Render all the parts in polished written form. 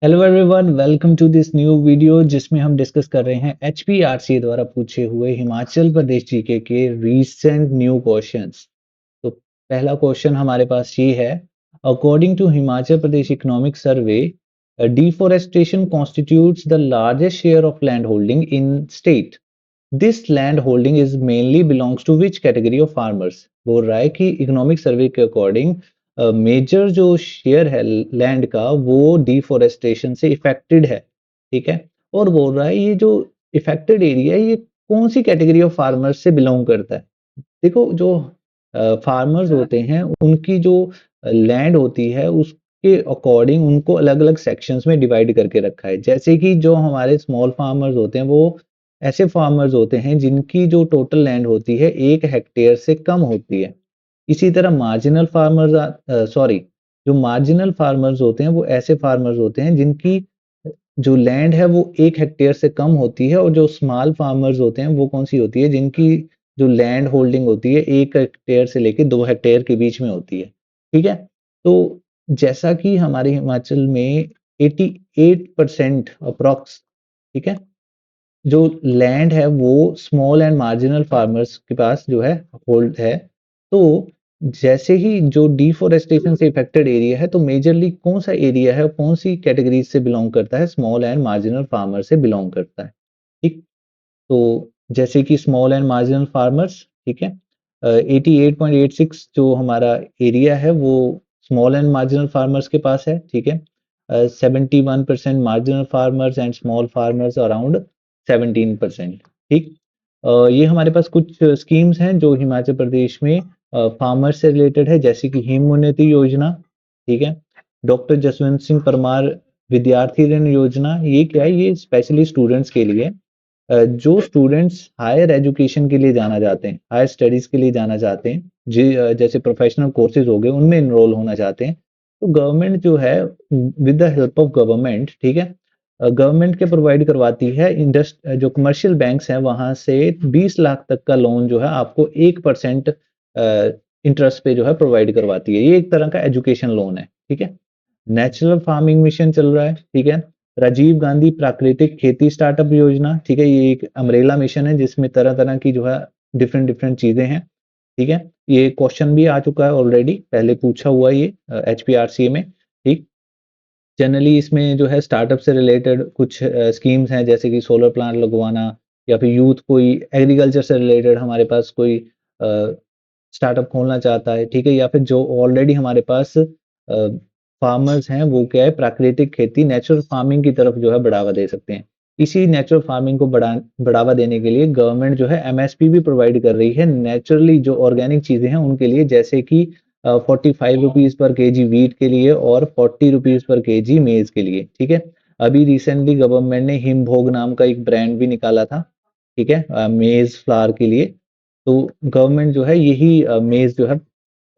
Hello everyone, welcome to this new video जिसमें हम discuss कर रहे हैं एचपीआरसी द्वारा पूछे हुए हिमाचल प्रदेश जीके के रीसेंट न्यू क्वेश्चंस। तो पहला क्वेश्चन हमारे पास ये है। According to Himachal Pradesh economic survey, deforestation constitutes the largest share of land holding in state. This land holding is mainly belongs to which category of farmers. बोल रहा है कि इकोनॉमिक सर्वे के अकॉर्डिंग मेजर जो शेयर है लैंड का वो deforestation से इफेक्टेड है। ठीक है। और बोल रहा है ये जो इफेक्टेड एरिया है ये कौन सी कैटेगरी ऑफ फार्मर्स से बिलोंग करता है। देखो जो फार्मर्स होते हैं उनकी जो लैंड होती है उसके अकॉर्डिंग उनको अलग अलग सेक्शंस में डिवाइड करके रखा है। जैसे कि जो हमारे स्मॉल फार्मर्स होते हैं वो ऐसे फार्मर्स होते हैं जिनकी जो टोटल लैंड होती है 1 हेक्टेयर से कम होती है। इसी तरह मार्जिनल फार्मर्स जो मार्जिनल फार्मर्स होते हैं वो ऐसे फार्मर्स होते हैं जिनकी जो लैंड है वो 1 हेक्टेयर से कम होती है। और जो स्मॉल फार्मर्स होते हैं वो कौन सी होती है जिनकी जो लैंड होल्डिंग होती है 1 हेक्टेयर से लेके 2 हेक्टेयर के बीच में होती है। ठीक है। तो जैसा कि हमारे हिमाचल में 88% अप्रॉक्स, ठीक है, जो लैंड है वो स्मॉल एंड मार्जिनल फार्मर्स के पास जो है होल्ड है। तो जैसे ही जो डिफोरेस्टेशन से इफेक्टेड एरिया है तो मेजरली कौन सा एरिया है कौन सी कैटेगरी से बिलोंग करता है, स्मॉल एंड मार्जिनल फार्मर से बिलोंग करता है। ठीक। तो जैसे कि स्मॉल एंड मार्जिनल फार्मर्स, ठीक है, 88.86 जो हमारा एरिया है वो स्मॉल एंड मार्जिनल फार्मर्स के पास है। ठीक है। 71% marginal farmers and small farmers around 17%। ठीक। ये हमारे पास कुछ स्कीम्स हैं जो हिमाचल प्रदेश में फार्मर्स से रिलेटेड है, जैसे कि हिम उन्नति योजना। ठीक है। डॉक्टर जसवंत सिंह परमार विद्यार्थी ऋण योजना, ये क्या है, ये स्पेशली स्टूडेंट्स के लिए। जो स्टूडेंट्स हायर एजुकेशन के लिए जाना चाहते हैं, हायर स्टडीज के लिए जाना चाहते हैं, जैसे प्रोफेशनल कोर्सेज हो गए उनमें इनरोल होना चाहते हैं, तो गवर्नमेंट जो है with the help of government, ठीक है, गवर्नमेंट के प्रोवाइड करवाती है। जो कमर्शियल बैंक्स हैं वहां से 20 लाख तक का लोन जो है आपको 1% इंटरेस्ट पे जो है प्रोवाइड करवाती है। ये एक तरह का एजुकेशन लोन है। ठीक है। नेचुरल फार्मिंग मिशन चल रहा है। ठीक है। राजीव गांधी प्राकृतिक खेती स्टार्टअप योजना, ठीक है, ये एक अमरेला मिशन है जिसमें तरह तरह की जो है डिफरेंट डिफरेंट चीजें हैं। ठीक है। ये क्वेश्चन भी आ चुका है ऑलरेडी, पहले पूछा हुआ ये एचपीआरसी में। ठीक। जनरली इसमें जो है स्टार्टअप से रिलेटेड कुछ स्कीम्स हैं, जैसे कि सोलर प्लांट लगवाना, या फिर यूथ कोई एग्रीकल्चर से रिलेटेड हमारे पास कोई स्टार्टअप खोलना चाहता है। ठीक है। या फिर जो ऑलरेडी हमारे पास फार्मर्स हैं वो क्या है प्राकृतिक खेती नेचुरल फार्मिंग की तरफ जो है बढ़ावा दे सकते हैं। इसी नेचुरल फार्मिंग को बढ़ावा देने के लिए गवर्नमेंट जो है एमएसपी भी प्रोवाइड कर रही है नेचुरली जो ऑर्गेनिक चीजें हैं उनके लिए, जैसे कि 45 रुपीज पर केजी वीट के लिए और 40 रुपीज पर केजी मेज के लिए। ठीक है। अभी रिसेंटली गवर्नमेंट ने हिमभोग नाम का एक ब्रांड भी निकाला था, ठीक है, मेज फ्लावर के लिए। तो गवर्नमेंट जो है यही मेज जो है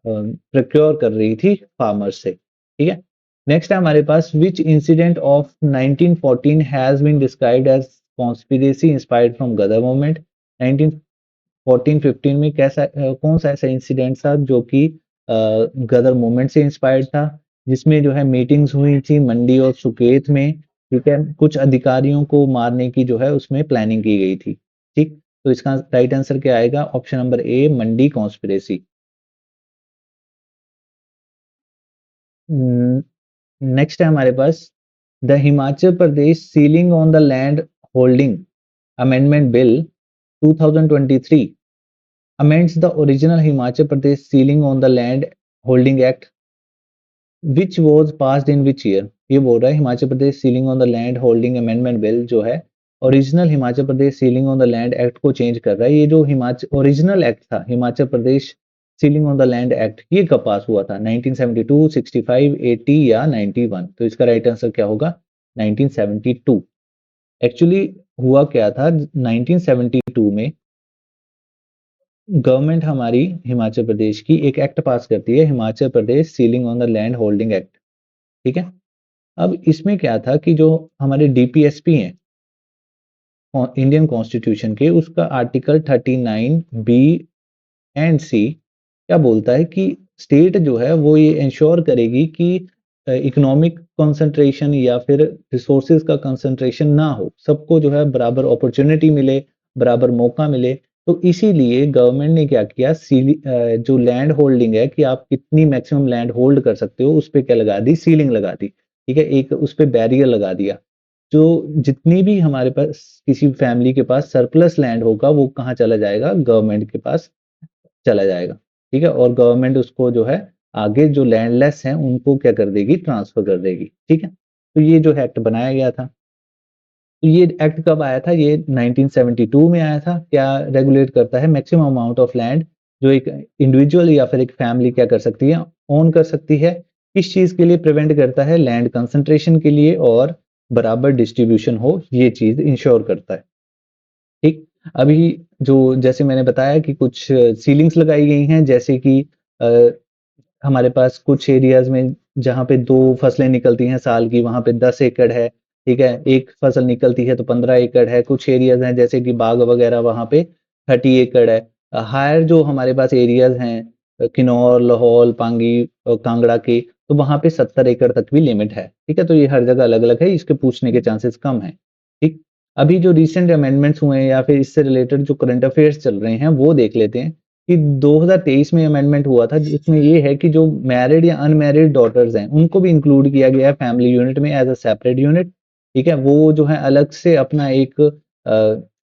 प्रोक्योर कर रही थी फार्मर्स से। ठीक है। नेक्स्ट है हमारे पास, which incident of 1914 has been described as conspiracy inspired from Ghadar movement. 1914-15 में कौन सा ऐसा इंसिडेंट था जो कि गदर मूवमेंट से इंस्पायर्ड था, जिसमें जो है मीटिंग्स हुई थी मंडी और सुकेत में। ठीक है। कुछ अधिकारियों को मारने की जो है उसमें प्लानिंग की गई थी। ठीक। तो इसका राइट आंसर क्या आएगा, option number A, Mandi conspiracy. Next है हमारे पास, the Himachal Pradesh ceiling on the land holding amendment bill 2023 amends the original Himachal Pradesh Sealing on the Land Holding Act, which was passed in which year। ये बोल रहा है Himachal Pradesh ceiling on the land holding amendment bill जो है original Himachal Pradesh ceiling on the land act को change कर रहा है। ये जो हिमाचल ओरिजिनल एक्ट था Himachal Pradesh ceiling on the land act, ये कब पास हुआ था, 1972, 65, 80 या 91। तो इसका राइट आंसर क्या होगा, 1972। एक्चुअली हुआ क्या था, 1972 में गवर्नमेंट हमारी हिमाचल प्रदेश की एक एक्ट पास करती है, Himachal Pradesh ceiling on the land holding act. ठीक है। अब इसमें क्या था कि जो हमारे डीपीएसपी हैं इंडियन कॉन्स्टिट्यूशन के, उसका आर्टिकल 39 बी एंड सी क्या बोलता है कि स्टेट जो है वो ये इंश्योर करेगी कि इकोनॉमिक कंसंट्रेशन या फिर रिसोर्सेज का कंसंट्रेशन ना हो, सबको जो है बराबर अपॉर्चुनिटी मिले, बराबर मौका मिले। तो इसीलिए गवर्नमेंट ने क्या किया, जो लैंड होल्डिंग है कि आप कितनी मैक्सिमम लैंड होल्ड कर सकते हो, उस पे क्या लगा दी, सीलिंग लगा दी। ठीक है, एक उस पे बैरियर लगा दिया। जो जितनी भी हमारे पास किसी फैमिली के पास सरप्लस लैंड होगा, वो कहाँ चला जाएगा, गवर्नमेंट के पास चला जाएगा। ठीक है, और गवर्नमेंट उसको जो है आगे जो लैंडलेस हैं उनको क्या कर देगी, ट्रांसफर कर देगी। ठीक है, तो ये जो एक्ट बनाया गया था, तो ये एक्ट कब आया था, ये 1972 में आया था। क्या रेगुलेट करता है, मैक्सिमम अमाउंट ऑफ लैंड जो एक इंडिविजुअल या फिर एक फैमिली क्या कर सकती है, ओन कर सकती है। किस चीज के लिए प्रिवेंट करता है, लैंड कंसंट्रेशन के लिए, और बराबर डिस्ट्रीब्यूशन हो, ये चीज इंश्योर करता है। ठीक, अभी जो जैसे मैंने बताया कि कुछ सीलिंग्स लगाई गई हैं, जैसे कि अ, हमारे पास कुछ एरियाज में जहाँ पे 2 फसलें निकलती हैं साल की, वहाँ पे 10 एकड़ है, ठीक है? एक फसल निकलती है तो 15 एकड़ है। कुछ एरियाज हैं जैसे कि बाग वगैरह, वहाँ पे 30 एकड़ है। हायर जो हमारे पास एरियाज हैं, किन्नौर, लाहौल, पांगी, कांगड़ा के, तो वहाँ पे 70 एकड़ तक भी लिमिट है। ठीक है? तो ये हर जगह अलग-अलग है, इसके पूछने के चांसेस कम हैं। ठीक? अभी जो रिसेंट अमेंडमेंट्स हुए हैं या फिर इससे रिलेटेड जो करंट अफेयर्स चल रहे हैं, वो देख लेते हैं। कि 2023 में अमेंडमेंट हुआ था, जिसमें ये है कि जो मैरिड या अनमैरिड डॉटर्स हैं, उनको भी इंक्लूड किया गया है फैमिली यूनिट में एज अ सेपरेट यूनिट। ठीक है, वो जो है अलग से अपना एक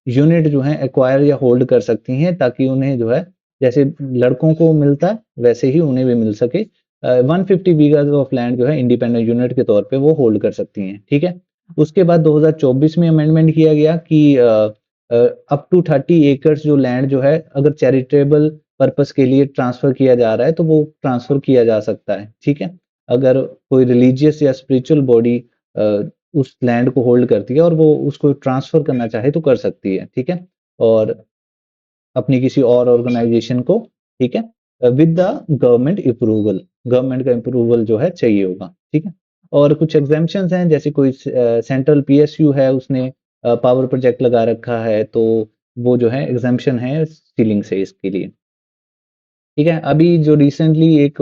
यूनिट जो है एक्वायर या होल्ड कर सकती हैं, ताकि उन्हें जो है जैसे लड़कों को मिलता है वैसे ही उन्हें भी मिल सके। 150 बीघा ऑफ लैंड जो है इंडिपेंडेंट यूनिट के तौर पे वो होल्ड कर सकती हैं। ठीक है, उसके बाद 2024 में अमेंडमेंट किया गया कि अप टू 30 एकर्स जो लैंड जो है, अगर चैरिटेबल पर्पस के लिए ट्रांसफर किया जा रहा है, तो वो ट्रांसफर किया जा सकता है। ठीक है, अगर कोई रिलीजियस या स्पिरिचुअल बॉडी उस लैंड को होल्ड करती है और वो उसको ट्रांसफर करना चाहे तो कर सकती है। ठीक है, और अपनी किसी और ऑर्गेनाइजेशन को, ठीक है, with the government approval, government का अप्रूवल जो है चाहिए होगा। ठीक है, और कुछ एग्जाम्पशंस हैं, जैसे कोई सेंट्रल पीएसयू है, उसने पावर प्रोजेक्ट लगा रखा है, तो वो जो है एग्जाम्पशन है सीलिंग से इसके लिए। ठीक है, अभी जो रिसेंटली एक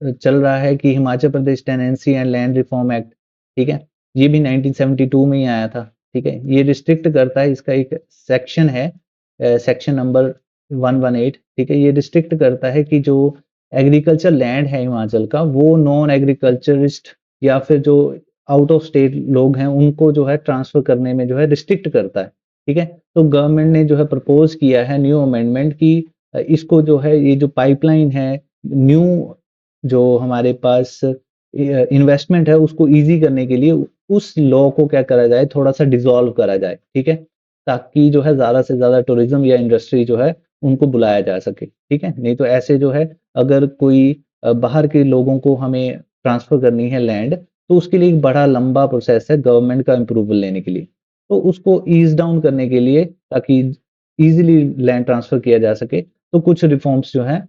चल रहा है कि Himachal Pradesh tenancy and land reform act, ठीक है, ये भी 1972 में ही आया था। ठीक है, ये रिस्ट्रिक्ट करता है, इसका एक सेक्शन है, सेक्शन नंबर 118। ठीक है, ये रिस्ट्रिक्ट करता है कि जो एग्रीकल्चर लैंड है हिमाचल का, वो नॉन एग्रीकल्चरिस्ट या फिर जो आउट ऑफ स्टेट लोग हैं, उनको जो है ट्रांसफर करने में जो है रिस्ट्रिक्ट करता है। ठीक है, तो गवर्नमेंट ने जो है प्रपोज किया है न्यू अमेंडमेंट की, इसको जो है, ये जो पाइपलाइन है, न्यू जो हमारे पास इन्वेस्टमेंट है, उसको ईज़ी करने के लिए उस लॉ को क्या करा जाए, थोड़ा-सा डिसॉल्व करा जाए। ठीक है? ताकि जो है ज़्यादा से ज़्यादा टूरिज़्म या इंडस्ट्री जो है, उनको बुलाया जा सके। ठीक है? नहीं तो ऐसे जो है, अगर कोई बाहर के लोगों को हमें ट्रांसफ़र करनी है लैंड, तो उसके लिए एक बड़ा लंबा प्रोसेस है गवर्नमेंट का अप्रूवल लेने के लिए। तो उसको ईज़ डाउन करने के लिए, ताकि ईज़िली लैंड ट्रांसफ़र किया जा सके, तो कुछ रिफॉर्म्स जो हैं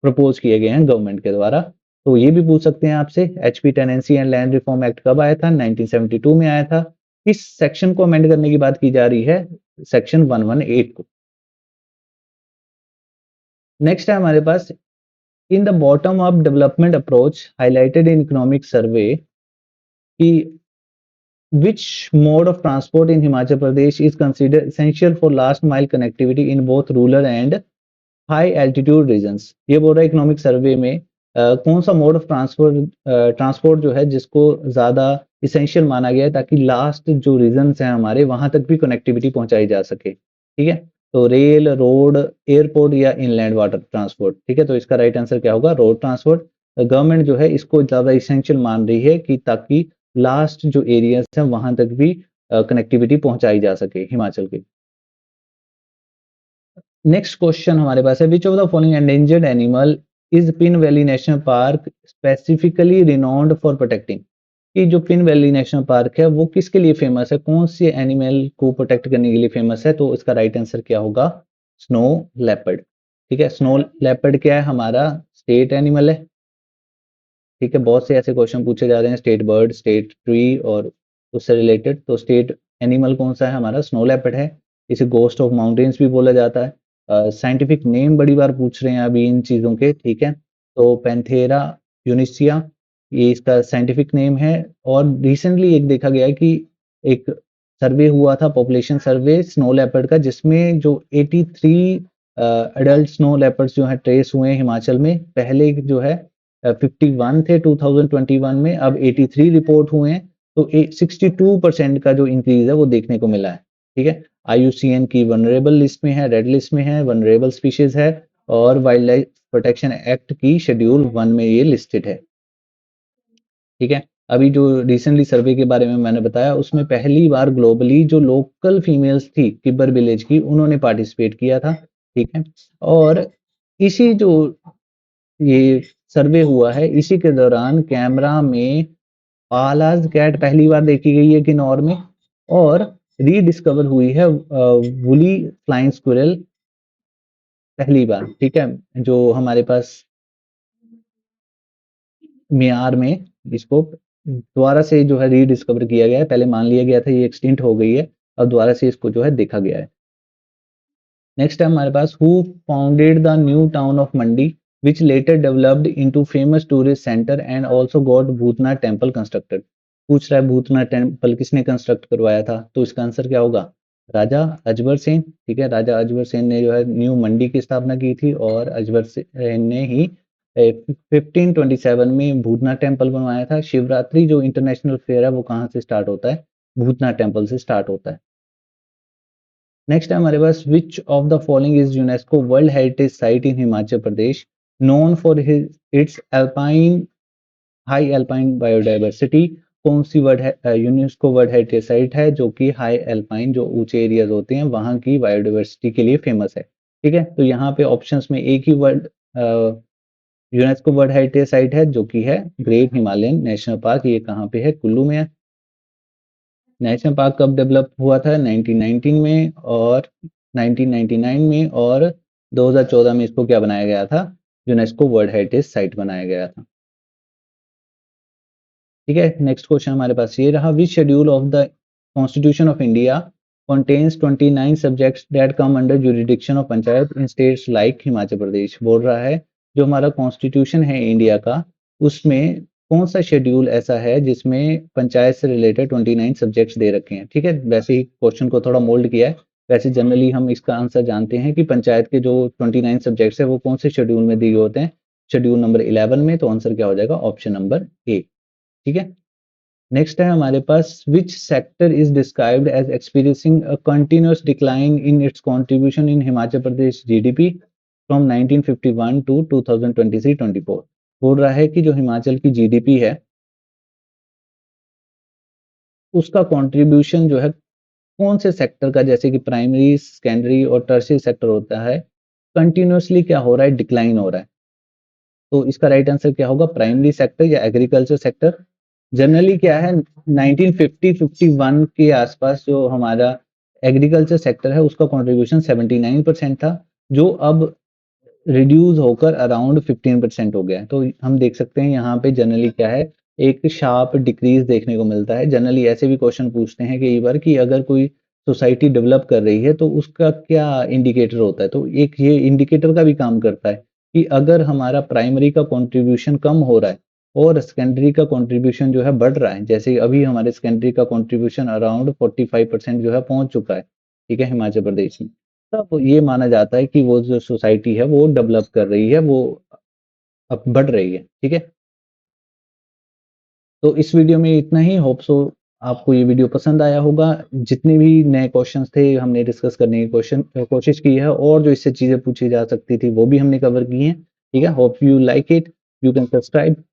प्रपोज किए गए हैं गवर्नमेंट के द्वारा। तो ये भी पूछ सकते हैं आपसे, HP tenancy and land reform act कब आया था, 1972 में आया था। इस सेक्शन को अमेंड करने की बात की जा रही है, सेक्शन 118 को। नेक्स्ट है हमारे पास, in the bottom up development approach highlighted in economic survey कि which mode of transport in Himachal Pradesh is considered essential for last mile connectivity in both rural and high altitude regions. ये बोल रहा है economic survey में कौन सा mode of transport जो है जिसको ज्यादा इसेंशियल माना गया है, ताकि लास्ट जो रीजन्स हैं हमारे, वहां तक भी कनेक्टिविटी पहुंचाई जा सके। ठीक है, तो रेल, रोड, एयरपोर्ट या इनलैंड वाटर ट्रांसपोर्ट। ठीक है, तो इसका राइट आंसर क्या होगा, रोड ट्रांसपोर्ट। गवर्नमेंट जो है इसको ज्यादा इसेंशियल मान रही है, कि ताकि लास्ट जो एरियाज हैं वहां तक भी कनेक्टिविटी पहुंचाई जा सके हिमाचल के। नेक्स्ट क्वेश्चन हमारे पास है, विच of the following endangered animal is pin valley national park specifically renowned for protecting. कि जो पिन वैली नेशनल पार्क है वो किसके लिए फेमस है, कौन से एनिमल को प्रोटेक्ट करने के लिए फेमस है, तो इसका राइट आंसर क्या होगा, स्नो लेपर्ड। ठीक है, स्नो लेपर्ड क्या है, हमारा स्टेट एनिमल है। ठीक है, बहुत से ऐसे क्वेश्चन पूछे जा रहे हैं, स्टेट बर्ड, स्टेट ट्री और उससे रिलेटेड। तो स्टेट एनिमल कौन सा है, हमारा स्नो लेपर्ड है। इसे गोस्ट ऑफ माउंटेन्स भी बोला जाता है। साइंटिफिक नेम बड़ी बार पूछ रहे हैं अभी इन चीजों के। ठीक है, तो पैंथेरा यूनिसिया, ये इसका साइंटिफिक नेम है। और रिसेंटली एक देखा गया है कि एक सर्वे हुआ था, पॉपुलेशन सर्वे स्नो लेपर्ड का, जिसमें जो 83 एडल्ट स्नो लेपर्ड्स जो है ट्रेस हुए हैं हिमाचल में। पहले जो है 51 थे 2021 में, अब 83 रिपोर्ट हुए हैं। तो 62% का जो इंक्रीज है वो देखने को मिला है। ठीक है, IUCN की वनरेबल लिस्ट में है, रेड लिस्ट में है, वनरेबल स्पीशीज है, और वाइल्ड लाइफ प्रोटेक्शन एक्ट की शेड्यूल 1 में ये लिस्टेड है। ठीक है, अभी जो रिसेंटली सर्वे के बारे में मैंने बताया, उसमें पहली बार ग्लोबली जो लोकल फीमेल्स थी किब्बर विलेज की, उन्होंने पार्टिसिपेट किया था। ठीक है, और इसी जो ये सर्वे हुआ है, इसी के दौरान कैमरा में पालाज कैट पहली बार देखी गई है किन्नौर में, और रीडिस्कवर हुई है वुली फ्लाइंग स्क्विरल पहली बार। ठीक है, जो हमारे पास म्यांमार में इसको दोबारा से जो है रीडिस्कवर किया गया है। पहले मान लिया गया था ये एक्सटिंक्ट हो गई है, अब दोबारा से इसको जो है देखा गया है। नेक्स्ट है हमारे पास, who founded the new town of Mandi which later developed into famous tourist centre and also got Bhootnath temple constructed. पूछ रहा है भूतनाथ टेम्पल किसने कंस्ट्रक्ट करवाया था, तो इसका आंसर क्या होगा, राजा अजबर सेन। ठीक है, राजा अजबर सेन ने जो है न्यू मंडी की स्थापना की थी, और अजबर सेन ने ही 1527 में भूतनाथ टेम्पल बनवाया था। शिवरात्रि जो इंटरनेशनल फेयर है वो कहाँ से स्टार्ट होता है, भूतनाथ टेम्पल से स्टार्ट होता है। नेक्स्ट है हमारे पास, which of the following is UNESCO world heritage site in Himachal Pradesh known for its alpine high alpine biodiversity. कौन सी वर्ड है यूनेस्को वर्ल्ड हेरिटेज साइट है जो कि हाई अल्पाइन जो ऊंचे एरियाज होते हैं वहां की बायोडाइवर्सिटी के लिए फेमस है। ठीक है, तो यहाँ पे ऑप्शंस में एक ही word UNESCO world heritage site है जो कि है ग्रेट हिमालयन नेशनल पार्क। ये कहाँ पे है, कुल्लू में है। नेशनल पार्क कब डेवलप हुआ था, 1919 में और 1999 में, और 2014 में इसको क्या बनाया गया था, यूनेस्को वर्ल्ड हेरिटेज साइट बनाया गया था। ठीक है, नेक्स्ट क्वेश्चन हमारे पास ये रहा, which schedule of the constitution of India contains 29 subjects that come under jurisdiction of panchayat in states like Himachal Pradesh. बोल रहा है जो हमारा कॉन्स्टिट्यूशन है इंडिया का, उसमें कौन सा शेड्यूल ऐसा है जिसमें पंचायत से रिलेटेड 29 सब्जेक्ट्स दे रखे हैं। ठीक है, वैसे ही क्वेश्चन को थोड़ा मोल्ड किया है। वैसे जनरली हम इसका आंसर जानते हैं कि पंचायत के जो 29 सब्जेक्ट्स है वो कौन से शेड्यूल में दिए होते हैं, शेड्यूल नंबर 11 में। तो आंसर क्या हो जाएगा, ऑप्शन नंबर ए। ठीक है, नेक्स्ट है हमारे पास, which sector is described as experiencing a continuous decline in its contribution in Himachal Pradesh GDP from 1951 to 2023-24। बोल रहा है कि जो हिमाचल की जीडीपी है उसका कंट्रीब्यूशन जो है कौन से सेक्टर का, जैसे कि प्राइमरी, सेकेंडरी और टर्शियरी सेक्टर होता है, कंटिन्यूअसली क्या हो रहा है, डिक्लाइन हो रहा है। तो इसका राइट आंसर क्या होगा, प्राइमरी सेक्टर या एग्रीकल्चर सेक्टर। जनरली क्या है, 1950-51 के आसपास जो हमारा एग्रीकल्चर सेक्टर है उसका कंट्रीब्यूशन 79% था, जो अब रिड्यूस होकर अराउंड 15% हो गया है। तो हम देख सकते हैं यहाँ पे जनरली क्या है, एक शार्प डिक्रीज देखने को मिलता है। जनरली ऐसे भी क्वेश्चन पूछते हैं कई बार कि अगर कोई सोसाइटी डेवलप कर रही है तो उसका क्या इंडिकेटर होता है, तो एक ये इंडिकेटर का भी काम करता है कि अगर हमारा प्राइमरी का कंट्रीब्यूशन कम हो रहा है और सेकेंडरी का कंट्रीब्यूशन जो है बढ़ रहा है, जैसे अभी हमारे सेकेंडरी का कंट्रीब्यूशन अराउंड 45% जो है पहुंच चुका है। ठीक है, हिमाचल प्रदेश में, तब ये माना जाता है कि वो जो सोसाइटी है वो डेवलप कर रही है, वो अब बढ़ रही है। ठीक है, तो इस वीडियो में इतना ही। होप सो आपको ये वीडियो पसंद आया होगा। जितने भी नए क्वेश्चंस थे हमने डिस्कस करने की कोशिश की है, और जो इससे चीजें पूछी जा सकती थी वो भी हमने कवर की हैं। ठीक है, hope you like it, you can subscribe.